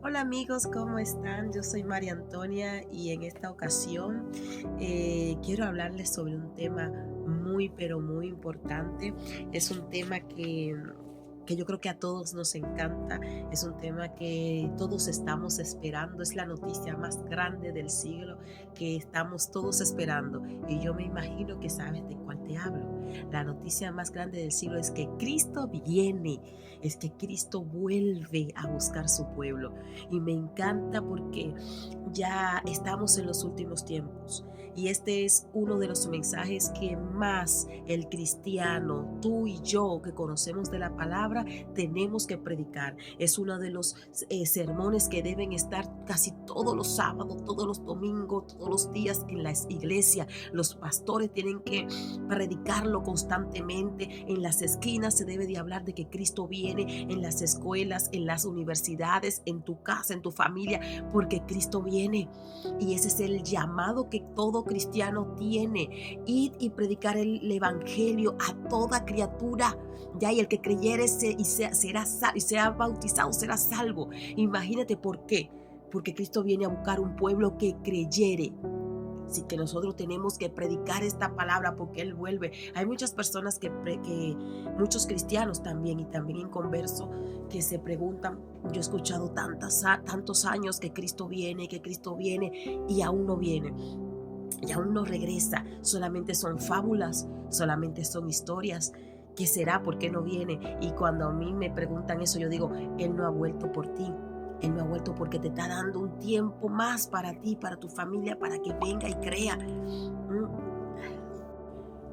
Hola amigos, ¿cómo están? Yo soy María Antonia y en esta ocasión quiero hablarles sobre un tema muy, pero muy importante. Es un tema que yo creo que a todos nos encanta, es un tema que todos estamos esperando, es la noticia más grande del siglo que estamos todos esperando y yo me imagino que sabes de cuál te hablo. La noticia más grande del siglo es que Cristo viene, es que Cristo vuelve a buscar su pueblo y me encanta porque ya estamos en los últimos tiempos y este es uno de los mensajes que más el cristiano, tú y yo que conocemos de la palabra, tenemos que predicar. Es uno de los sermones que deben estar casi todos los sábados, todos los domingos, todos los días en la iglesia. Los pastores tienen que predicarlo constantemente. En las esquinas se debe de hablar de que Cristo viene, en las escuelas, en las universidades, en tu casa, en tu familia, porque Cristo viene. Y ese es el llamado que todo cristiano tiene: ir y predicar el evangelio a toda criatura. Ya, y el que creyere y sea bautizado será salvo. Imagínate por qué. Porque Cristo viene a buscar un pueblo que creyere. Así que nosotros tenemos que predicar esta palabra porque Él vuelve. Hay muchas personas muchos cristianos también y también inconversos que se preguntan. Yo he escuchado tantos años que Cristo viene y aún no viene. Y aún no regresa. Solamente son fábulas, solamente son historias. ¿Qué será? ¿Por qué no viene? Y cuando a mí me preguntan eso, yo digo, Él no ha vuelto por ti. Él no ha vuelto porque te está dando un tiempo más para ti, para tu familia, para que venga y crea.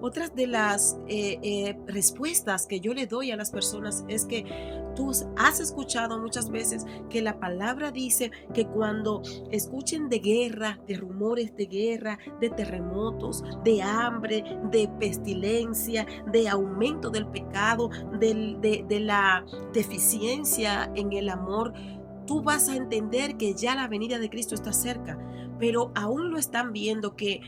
Otras de las respuestas que yo le doy a las personas es que tú has escuchado muchas veces que la palabra dice que cuando escuchen de guerra, de rumores de guerra, de terremotos, de hambre, de pestilencia, de aumento del pecado, de la deficiencia en el amor, tú vas a entender que ya la venida de Cristo está cerca. Pero aún lo están viendo que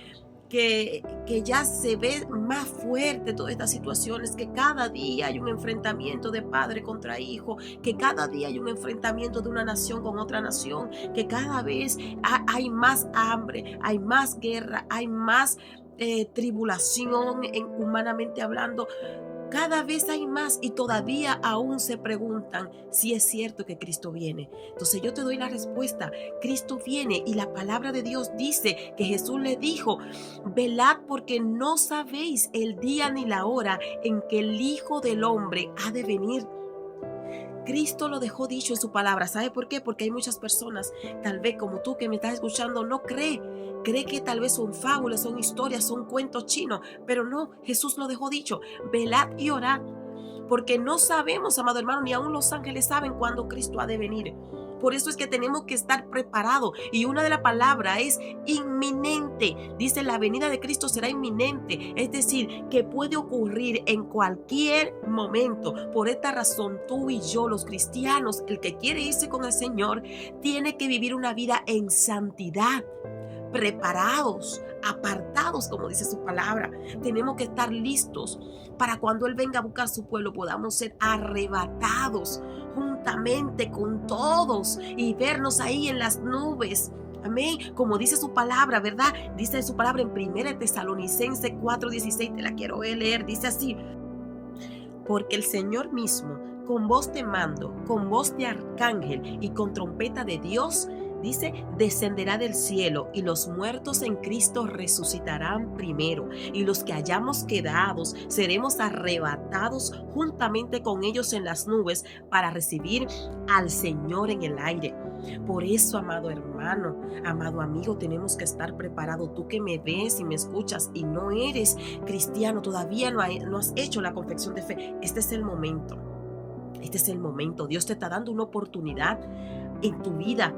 ya se ve más fuerte todas estas situaciones, que cada día hay un enfrentamiento de padre contra hijo, que cada día hay un enfrentamiento de una nación con otra nación, que cada vez hay más hambre, hay más guerra, hay más tribulación humanamente hablando. Cada vez hay más y todavía aún se preguntan si es cierto que Cristo viene. Entonces yo te doy la respuesta. Cristo viene y la palabra de Dios dice que Jesús le dijo: velad porque no sabéis el día ni la hora en que el Hijo del Hombre ha de venir. Cristo lo dejó dicho en su palabra. ¿Sabe por qué? Porque hay muchas personas, tal vez como tú que me estás escuchando, no cree que tal vez son fábulas, son historias, son cuentos chinos, pero no, Jesús lo dejó dicho: velad y orad, porque no sabemos, amado hermano, ni aún los ángeles saben cuándo Cristo ha de venir. Por eso es que tenemos que estar preparados. Y una de las palabras es inminente. Dice, la venida de Cristo será inminente. Es decir, que puede ocurrir en cualquier momento. Por esta razón, tú y yo, los cristianos, el que quiere irse con el Señor, tiene que vivir una vida en santidad, preparados, apartados, como dice su palabra. Tenemos que estar listos para cuando Él venga a buscar su pueblo, podamos ser arrebatados juntamente con todos y vernos ahí en las nubes. Amén. Como dice su palabra, ¿verdad? Dice su palabra en 1 Tesalonicenses 4:16, te la quiero leer. Dice así: porque el Señor mismo, con voz de mando, con voz de arcángel y con trompeta de Dios, dice, descenderá del cielo, y los muertos en Cristo resucitarán primero, y los que hayamos quedados seremos arrebatados juntamente con ellos en las nubes para recibir al Señor en el aire. Por eso, amado hermano, amado amigo, tenemos que estar preparados. Tú que me ves y me escuchas y no eres cristiano, todavía no has hecho la confesión de fe, este es el momento. Este es el momento. Dios te está dando una oportunidad en tu vida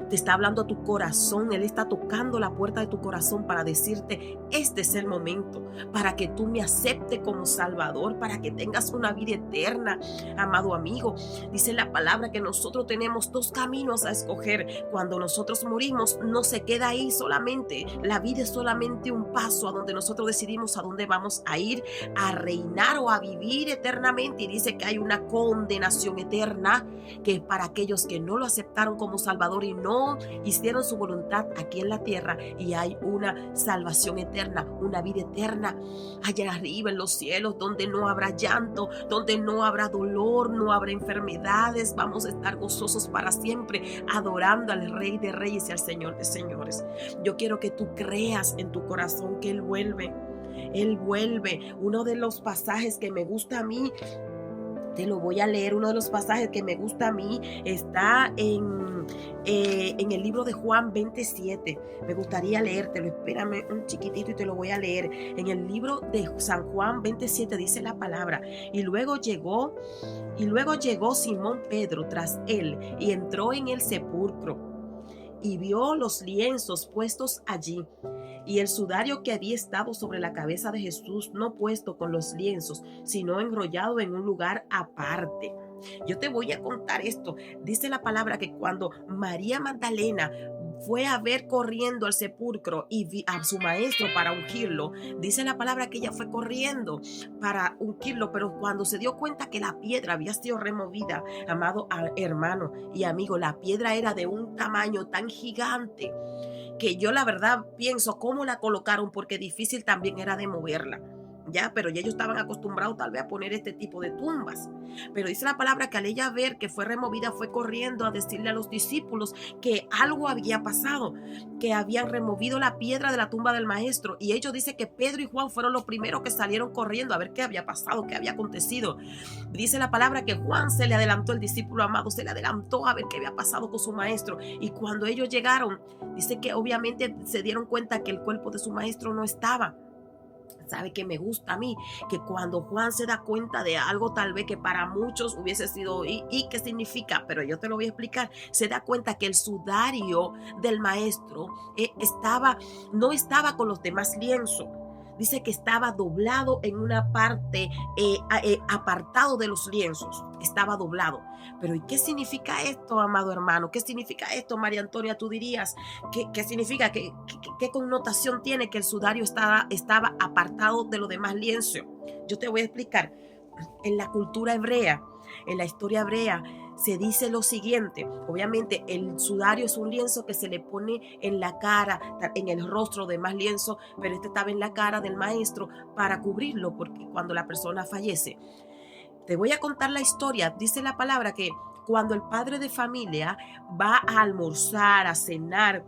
te está hablando a tu corazón. Él está tocando la puerta de tu corazón para decirte, este es el momento para que tú me aceptes como Salvador, para que tengas una vida eterna, amado amigo. Dice la palabra que nosotros tenemos dos caminos a escoger. Cuando nosotros morimos, no se queda ahí solamente. La vida es solamente un paso a donde nosotros decidimos a dónde vamos a ir a reinar o a vivir eternamente. Y dice que hay una condenación eterna, que es para aquellos que no lo aceptaron como Salvador y no hicieron su voluntad aquí en la tierra. Y hay una salvación eterna, una vida eterna allá arriba en los cielos, donde no habrá llanto, donde no habrá dolor, no habrá enfermedades. Vamos a estar gozosos para siempre, adorando al Rey de Reyes y al Señor de Señores. Yo quiero que tú creas en tu corazón que Él vuelve. Él vuelve. Uno de los pasajes que me gusta a mí, te lo voy a leer. Uno de los pasajes que me gusta a mí está en el libro de Juan 27. Me gustaría leértelo. Espérame un chiquitito y te lo voy a leer. En el libro de San Juan 27 dice la palabra: y luego llegó Simón Pedro tras él y entró en el sepulcro y vio los lienzos puestos allí y el sudario que había estado sobre la cabeza de Jesús, no puesto con los lienzos, sino enrollado en un lugar aparte. Yo te voy a contar esto. Dice la palabra que cuando María Magdalena fue a ver corriendo al sepulcro y a su maestro para ungirlo, dice la palabra que ella fue corriendo para ungirlo, pero cuando se dio cuenta que la piedra había sido removida, amado hermano y amigo, la piedra era de un tamaño tan gigante que yo la verdad pienso cómo la colocaron, porque difícil también era de moverla. Ya, pero ya ellos estaban acostumbrados tal vez a poner este tipo de tumbas. Pero dice la palabra que al ella ver que fue removida, fue corriendo a decirle a los discípulos que algo había pasado, que habían removido la piedra de la tumba del maestro. Y ellos dicen que Pedro y Juan fueron los primeros que salieron corriendo a ver qué había pasado, qué había acontecido. Dice la palabra que Juan se le adelantó, el discípulo amado, se le adelantó a ver qué había pasado con su maestro. Y cuando ellos llegaron, dice que obviamente se dieron cuenta que el cuerpo de su maestro no estaba. ¿Sabe qué me gusta a mí? Que cuando Juan se da cuenta de algo tal vez que para muchos hubiese sido ¿y qué significa? Pero yo te lo voy a explicar. Se da cuenta que el sudario del maestro no estaba con los demás lienzos. Dice que estaba doblado en una parte, apartado de los lienzos. Estaba doblado. Pero ¿y qué significa esto, amado hermano? ¿Qué significa esto, María Antonia? Tú dirías, ¿qué significa? ¿Qué connotación tiene que el sudario estaba apartado de los demás lienzos? Yo te voy a explicar. En la cultura hebrea, en la historia hebrea, se dice lo siguiente. Obviamente el sudario es un lienzo que se le pone en la cara, en el rostro de más lienzo, pero este estaba en la cara del maestro para cubrirlo, porque cuando la persona fallece. Te voy a contar la historia. Dice la palabra que cuando el padre de familia va a almorzar, a cenar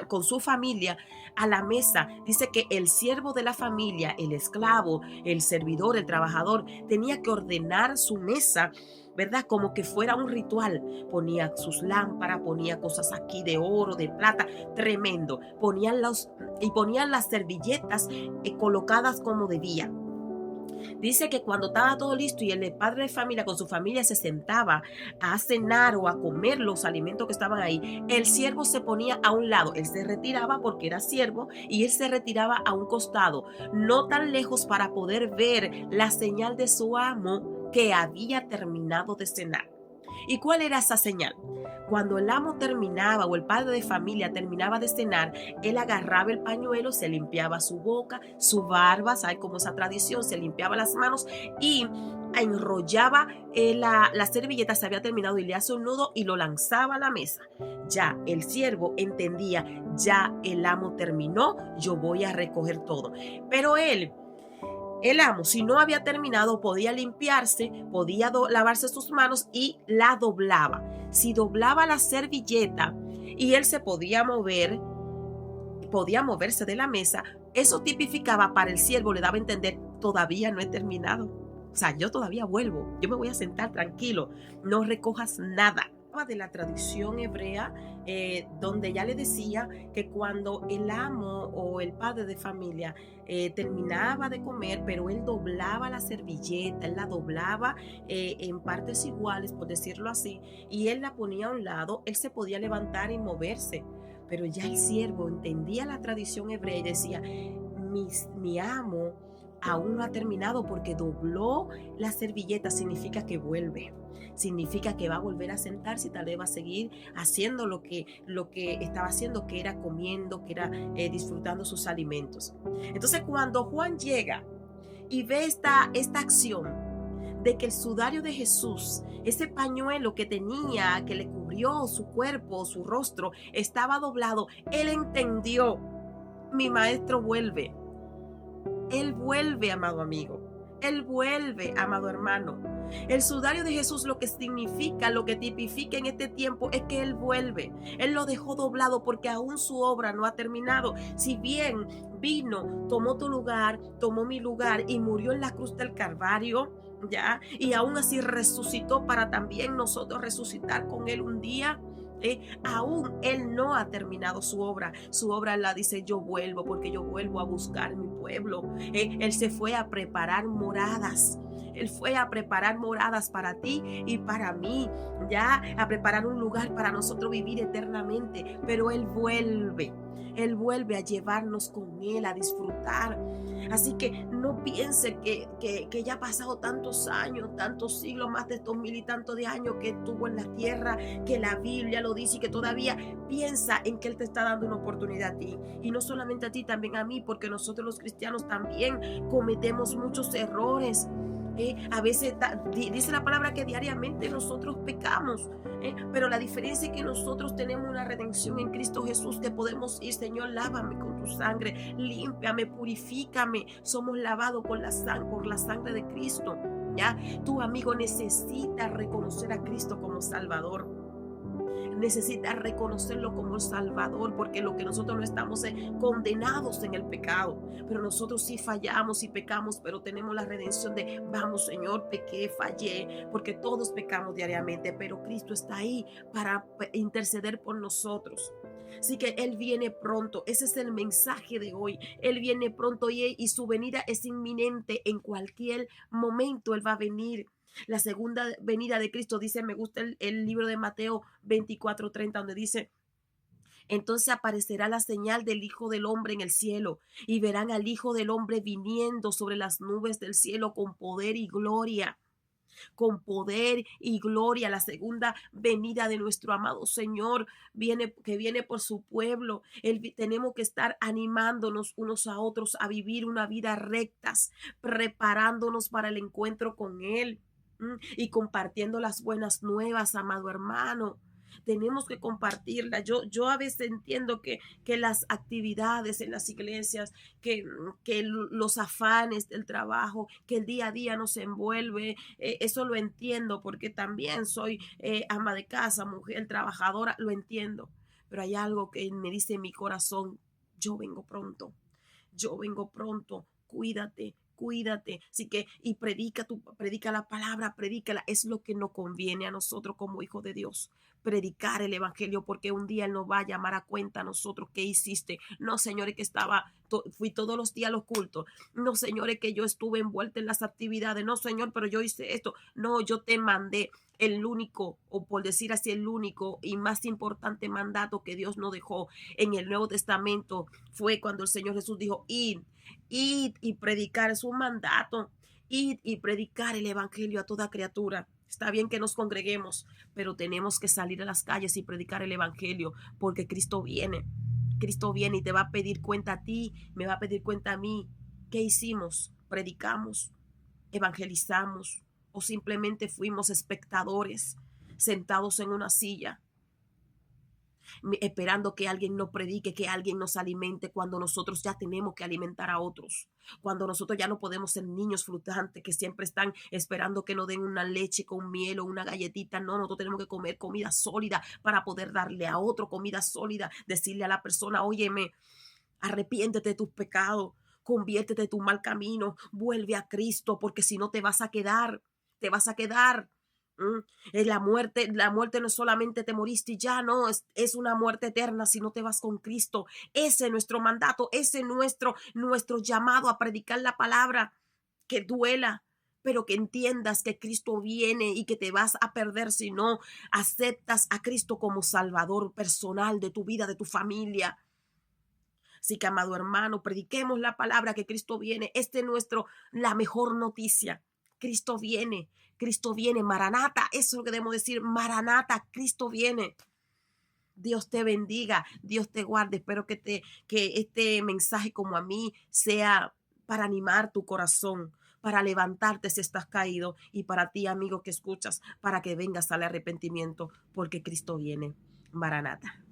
con su familia a la mesa, dice que el siervo de la familia, el esclavo, el servidor, el trabajador, tenía que ordenar su mesa, ¿verdad? Como que fuera un ritual. Ponía sus lámparas, ponía cosas aquí de oro, de plata, tremendo. Ponían las servilletas colocadas como debía. Dice que cuando estaba todo listo y el padre de familia con su familia se sentaba a cenar o a comer los alimentos que estaban ahí, el siervo se ponía a un lado. Él se retiraba porque era siervo y él se retiraba a un costado, no tan lejos para poder ver la señal de su amo que había terminado de cenar. ¿Y cuál era esa señal? Cuando el amo terminaba o el padre de familia terminaba de cenar, él agarraba el pañuelo, se limpiaba su boca, su barba, ¿sabes cómo esa tradición? Se limpiaba las manos y enrollaba la servilleta, se había terminado y le hace un nudo y lo lanzaba a la mesa. Ya el siervo entendía, ya el amo terminó, yo voy a recoger todo. Pero el amo, si no había terminado, podía limpiarse, podía lavarse sus manos y la doblaba. Si doblaba la servilleta y él se podía moverse de la mesa, eso tipificaba para el siervo, le daba a entender, todavía no he terminado. O sea, yo todavía vuelvo, yo me voy a sentar tranquilo, no recojas nada. de la tradición hebrea, donde ya le decía que cuando el amo o el padre de familia terminaba de comer, pero él doblaba la servilleta, él la doblaba en partes iguales, por decirlo así, y él la ponía a un lado, él se podía levantar y moverse. Pero ya el siervo entendía la tradición hebrea y decía, mi amo aún no ha terminado porque dobló la servilleta, significa que vuelve. Significa que va a volver a sentarse y tal vez va a seguir haciendo lo que estaba haciendo, que era comiendo, que era disfrutando sus alimentos. Entonces, cuando Juan llega y ve esta acción de que el sudario de Jesús, ese pañuelo que tenía, que le cubrió su cuerpo, su rostro, estaba doblado, él entendió, mi maestro vuelve. Él vuelve, amado amigo. Él vuelve, amado hermano. El sudario de Jesús lo que significa, lo que tipifica en este tiempo es que Él vuelve. Él lo dejó doblado porque aún su obra no ha terminado. Si bien vino, tomó tu lugar, tomó mi lugar y murió en la cruz del Calvario, ¿ya? Y aún así resucitó para también nosotros resucitar con Él un día. Aún Él no ha terminado su obra. Su obra la dice, yo vuelvo porque yo vuelvo a buscar mi pueblo. Él se fue a preparar moradas. Él fue a preparar moradas para ti y para mí, ya a preparar un lugar para nosotros vivir eternamente. Pero Él vuelve. Él vuelve a llevarnos con Él, a disfrutar. Así que no piense que ya ha pasado tantos años, tantos siglos, más de 2000 y tantos de años que estuvo en la tierra, que la Biblia lo dice y que todavía piensa en que Él te está dando una oportunidad a ti. Y no solamente a ti, también a mí, porque nosotros los cristianos también cometemos muchos errores. A veces dice la palabra que diariamente nosotros pecamos, pero la diferencia es que nosotros tenemos una redención en Cristo Jesús, que podemos ir, Señor, lávame con tu sangre, límpiame, purifícame. Somos lavados por la sangre de Cristo. ¿Ya? Tu amigo necesita reconocer a Cristo como Salvador. Necesita reconocerlo como el Salvador, porque lo que nosotros no estamos condenados en el pecado, pero nosotros sí fallamos y pecamos, pero tenemos la redención de, vamos Señor, pequé, fallé, porque todos pecamos diariamente, pero Cristo está ahí para interceder por nosotros. Así que Él viene pronto, ese es el mensaje de hoy. Él viene pronto y su venida es inminente. En cualquier momento Él va a venir. La segunda venida de Cristo, dice, me gusta el libro de Mateo 24:30, donde dice, entonces aparecerá la señal del Hijo del Hombre en el cielo y verán al Hijo del Hombre viniendo sobre las nubes del cielo con poder y gloria. Con poder y gloria, la segunda venida de nuestro amado Señor que viene por su pueblo. Tenemos que estar animándonos unos a otros a vivir una vida rectas, preparándonos para el encuentro con Él y compartiendo las buenas nuevas, amado hermano. Tenemos que compartirla. Yo a veces entiendo que las actividades en las iglesias, que los afanes del trabajo, que el día a día nos envuelve, eso lo entiendo porque también soy ama de casa, mujer trabajadora, lo entiendo. Pero hay algo que me dice en mi corazón, yo vengo pronto, cuídate, cuídate. Así que, y predica la palabra, predícala. Es lo que nos conviene a nosotros como hijos de Dios. Predicar el evangelio, porque un día Él nos va a llamar a cuenta a nosotros qué hiciste. No, señores, que fui todos los días a los cultos. No, señores, que yo estuve envuelta en las actividades. No, Señor, pero yo hice esto. No, yo te mandé. El único, o por decir así, el único y más importante mandato que Dios nos dejó en el Nuevo Testamento fue cuando el Señor Jesús dijo, id y predicar, es un mandato, id y predicar el evangelio a toda criatura. Está bien que nos congreguemos, pero tenemos que salir a las calles y predicar el evangelio, porque Cristo viene. Cristo viene y te va a pedir cuenta a ti, me va a pedir cuenta a mí. ¿Qué hicimos? Predicamos, evangelizamos, o simplemente fuimos espectadores sentados en una silla esperando que alguien nos predique, que alguien nos alimente, cuando nosotros ya tenemos que alimentar a otros, cuando nosotros ya no podemos ser niños frutantes que siempre están esperando que nos den una leche con miel o una galletita. No, nosotros tenemos que comer comida sólida para poder darle a otro comida sólida, decirle a la persona, óyeme, arrepiéntete de tus pecados, conviértete de tu mal camino, vuelve a Cristo, porque si no te vas a quedar, te vas a quedar. Mm, la muerte no es solamente te moriste y ya, no, es una muerte eterna si no te vas con Cristo. Ese es nuestro mandato, ese es nuestro llamado a predicar la palabra, que duela, pero que entiendas que Cristo viene y que te vas a perder si no aceptas a Cristo como Salvador personal de tu vida, de tu familia. Así que, amado hermano, prediquemos la palabra que Cristo viene. Este es la mejor noticia. Cristo viene, Maranata, eso es lo que debemos decir, Maranata, Cristo viene. Dios te bendiga, Dios te guarde. Espero que este mensaje como a mí sea para animar tu corazón, para levantarte si estás caído y para ti, amigo que escuchas, para que vengas al arrepentimiento, porque Cristo viene. Maranata.